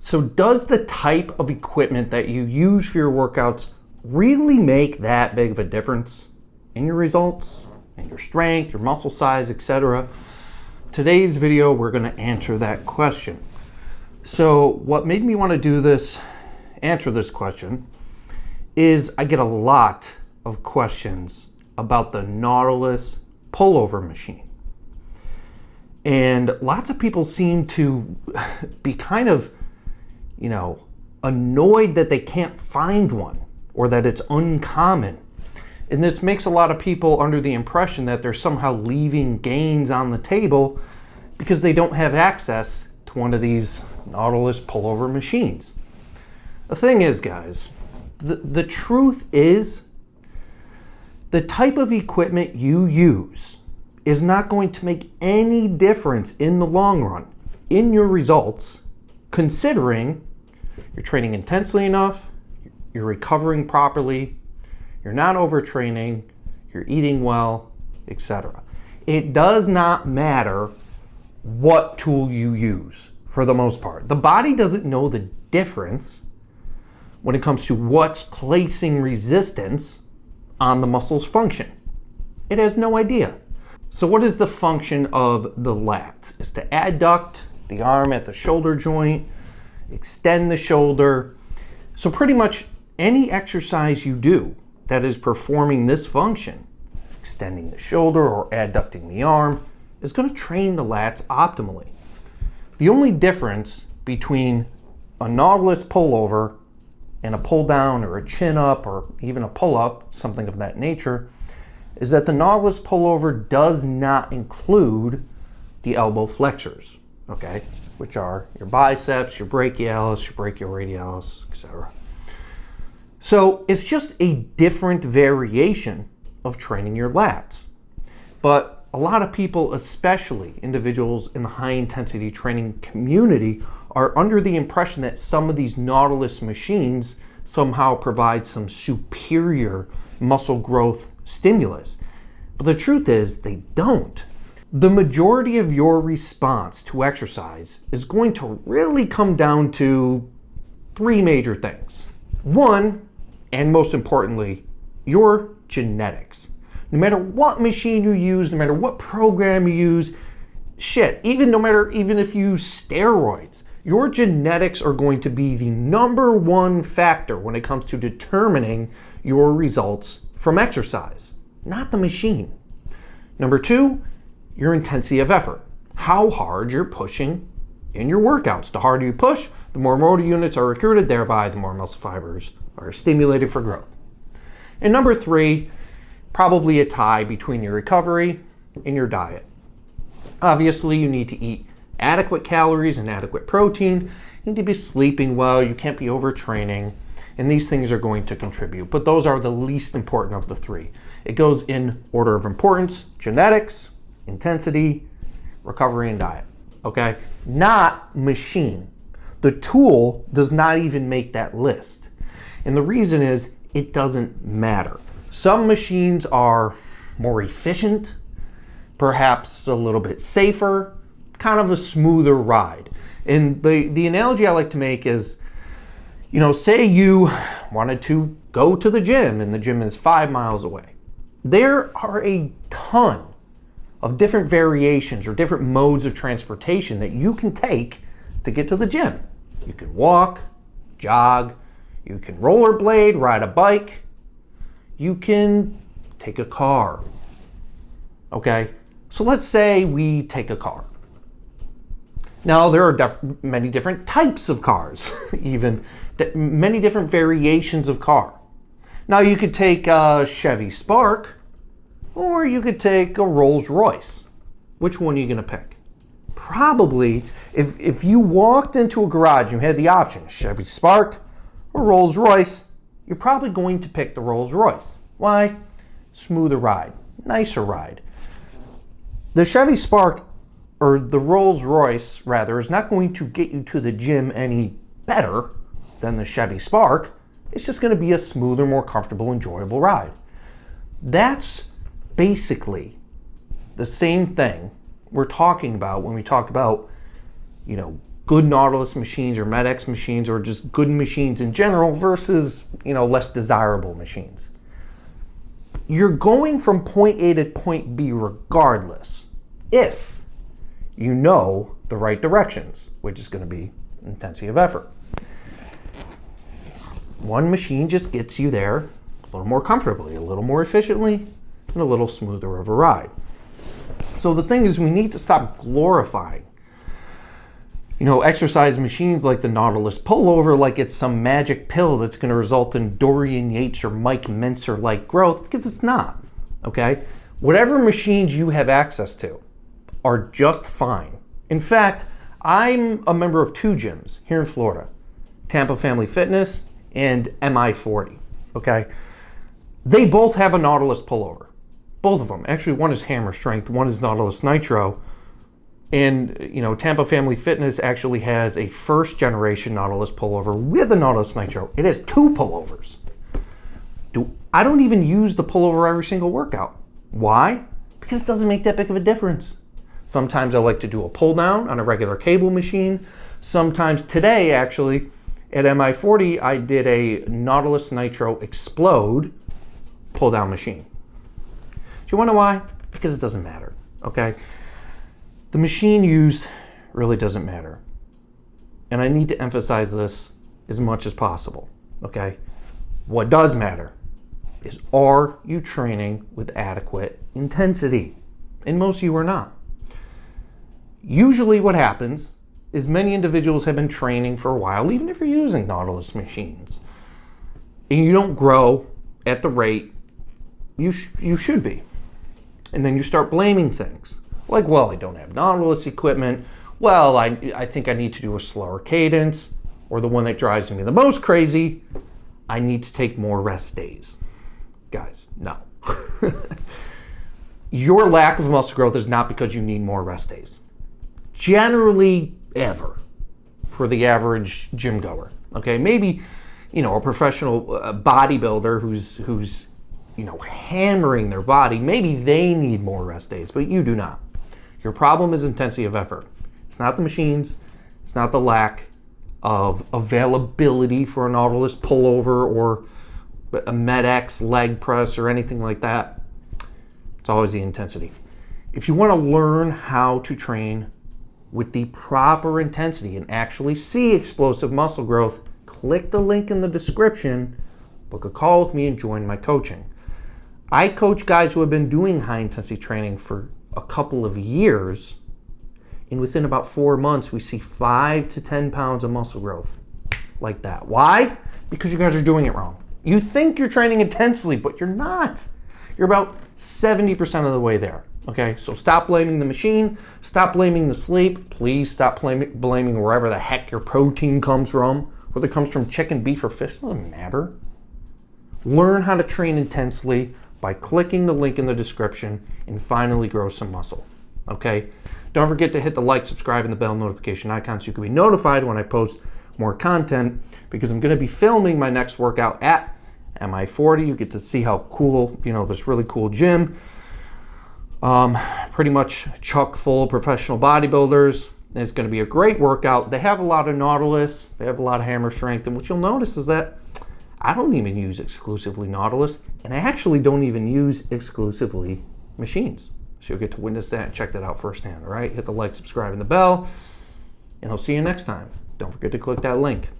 So does the type of equipment that you use for your workouts really make that big of a difference in your results, in your strength, your muscle size, etc.? Today's video, we're going to answer that question. So what made me want to do this, answer this question, is I get a lot of questions about the Nautilus pullover machine. And lots of people seem to be kind of, annoyed that they can't find one or that it's uncommon. And this makes a lot of people under the impression that they're somehow leaving gains on the table because they don't have access to one of these Nautilus pullover machines. The thing is, guys, the truth is the type of equipment you use is not going to make any difference in the long run in your results, considering you're training intensely enough, you're recovering properly, you're not overtraining, you're eating well, etc. It does not matter what tool you use for the most part. The body doesn't know the difference when it comes to what's placing resistance on the muscle's function. It has no idea. So what is the function of the lats? Is to adduct the arm at the shoulder joint, extend the shoulder. So pretty much any exercise you do that is performing this function, extending the shoulder or adducting the arm, is going to train the lats optimally. The only difference between a Nautilus pullover and a pull down or a chin up or even a pull up, something of that nature, is that the Nautilus pullover does not include the elbow flexors, okay? Which are your biceps, your brachialis, your brachioradialis, etc. So it's just a different variation of training your lats. But a lot of people, especially individuals in the high intensity training community, are under the impression that some of these Nautilus machines somehow provide some superior muscle growth stimulus. But the truth is they don't. The majority of your response to exercise is going to really come down to three major things. One, and most importantly, your genetics. No matter what machine you use, no matter what program you use, even if you use steroids, your genetics are going to be the number one factor when it comes to determining your results from exercise, not the machine. Number two, your intensity of effort. How hard you're pushing in your workouts. The harder you push, the more motor units are recruited, thereby the more muscle fibers are stimulated for growth. And number three, probably a tie between your recovery and your diet. Obviously, you need to eat adequate calories and adequate protein. You need to be sleeping well. You can't be overtraining. And these things are going to contribute. But those are the least important of the three. It goes in order of importance: genetics, intensity, recovery, and diet. Okay? Not machine. The tool does not even make that list. And the reason is it doesn't matter. Some machines are more efficient, perhaps a little bit safer, kind of a smoother ride. And the analogy I like to make is, say you wanted to go to the gym and the gym is 5 miles away. There are a ton of different variations or different modes of transportation that you can take to get to the gym. You can walk, jog, you can rollerblade, ride a bike, you can take a car. Okay, so let's say we take a car. Now there are many different types of cars, even many different variations of car. Now you could take a Chevy Spark, or you could take a Rolls Royce. Which one are you gonna pick? Probably, if you walked into a garage and you had the option, Chevy Spark or Rolls Royce, you're probably going to pick the Rolls Royce. Why? Smoother ride, nicer ride. The Chevy Spark, or the Rolls Royce rather, is not going to get you to the gym any better than the Chevy Spark. It's just going to be a smoother, more comfortable, enjoyable ride. That's basically the same thing we're talking about when we talk about, good Nautilus machines or MedX machines or just good machines in general versus, less desirable machines. You're going from point A to point B regardless if you know the right directions, which is going to be intensity of effort. One machine just gets you there a little more comfortably, a little more efficiently, and a little smoother of a ride. So the thing is, we need to stop glorifying exercise machines like the Nautilus Pullover like it's some magic pill that's going to result in Dorian Yates or Mike Mentzer-like growth, because it's not, okay? Whatever machines you have access to are just fine. In fact, I'm a member of 2 gyms here in Florida, Tampa Family Fitness and MI40, okay? They both have a Nautilus Pullover. Both of them. Actually, one is Hammer Strength, one is Nautilus Nitro. And, Tampa Family Fitness actually has a first generation Nautilus Pullover with a Nautilus Nitro. It has 2 pullovers. I don't even use the pullover every single workout. Why? Because it doesn't make that big of a difference. Sometimes I like to do a pull down on a regular cable machine. Sometimes today, actually, at MI40, I did a Nautilus Nitro Explode pull down machine. Do you want to know why? Because it doesn't matter, okay? The machine used really doesn't matter. And I need to emphasize this as much as possible, okay? What does matter is, are you training with adequate intensity? And most of you are not. Usually what happens is many individuals have been training for a while, even if you're using Nautilus machines, and you don't grow at the rate you should be. And then you start blaming things. Like, well, I don't have Nautilus equipment. Well, I think I need to do a slower cadence. Or the one that drives me the most crazy, I need to take more rest days. Guys, no. Your lack of muscle growth is not because you need more rest days. Generally, ever, for the average gym goer. Okay, maybe, a professional bodybuilder who's hammering their body, maybe they need more rest days, but you do not. Your problem is intensity of effort. It's not the machines. It's not the lack of availability for a Nautilus pullover or a MedX leg press or anything like that. It's always the intensity. If you want to learn how to train with the proper intensity and actually see explosive muscle growth, click the link in the description, book a call with me, and join my coaching. I coach guys who have been doing high intensity training for a couple of years, and within about 4 months, we see 5 to 10 pounds of muscle growth like that. Why? Because you guys are doing it wrong. You think you're training intensely, but you're not. You're about 70% of the way there, okay? So stop blaming the machine, stop blaming the sleep, please stop blaming wherever the heck your protein comes from, whether it comes from chicken, beef, or fish, it doesn't matter. Learn how to train intensely by clicking the link in the description and finally grow some muscle, okay? Don't forget to hit the like, subscribe, and the bell notification icon so you can be notified when I post more content, because I'm gonna be filming my next workout at MI40. You get to see how cool, this really cool gym. Pretty much chock full of professional bodybuilders. It's gonna be a great workout. They have a lot of Nautilus, they have a lot of Hammer Strength, and what you'll notice is that I don't even use exclusively Nautilus, and I actually don't even use exclusively machines. So you'll get to witness that and check that out firsthand, all right? Hit the like, subscribe, and the bell, and I'll see you next time. Don't forget to click that link.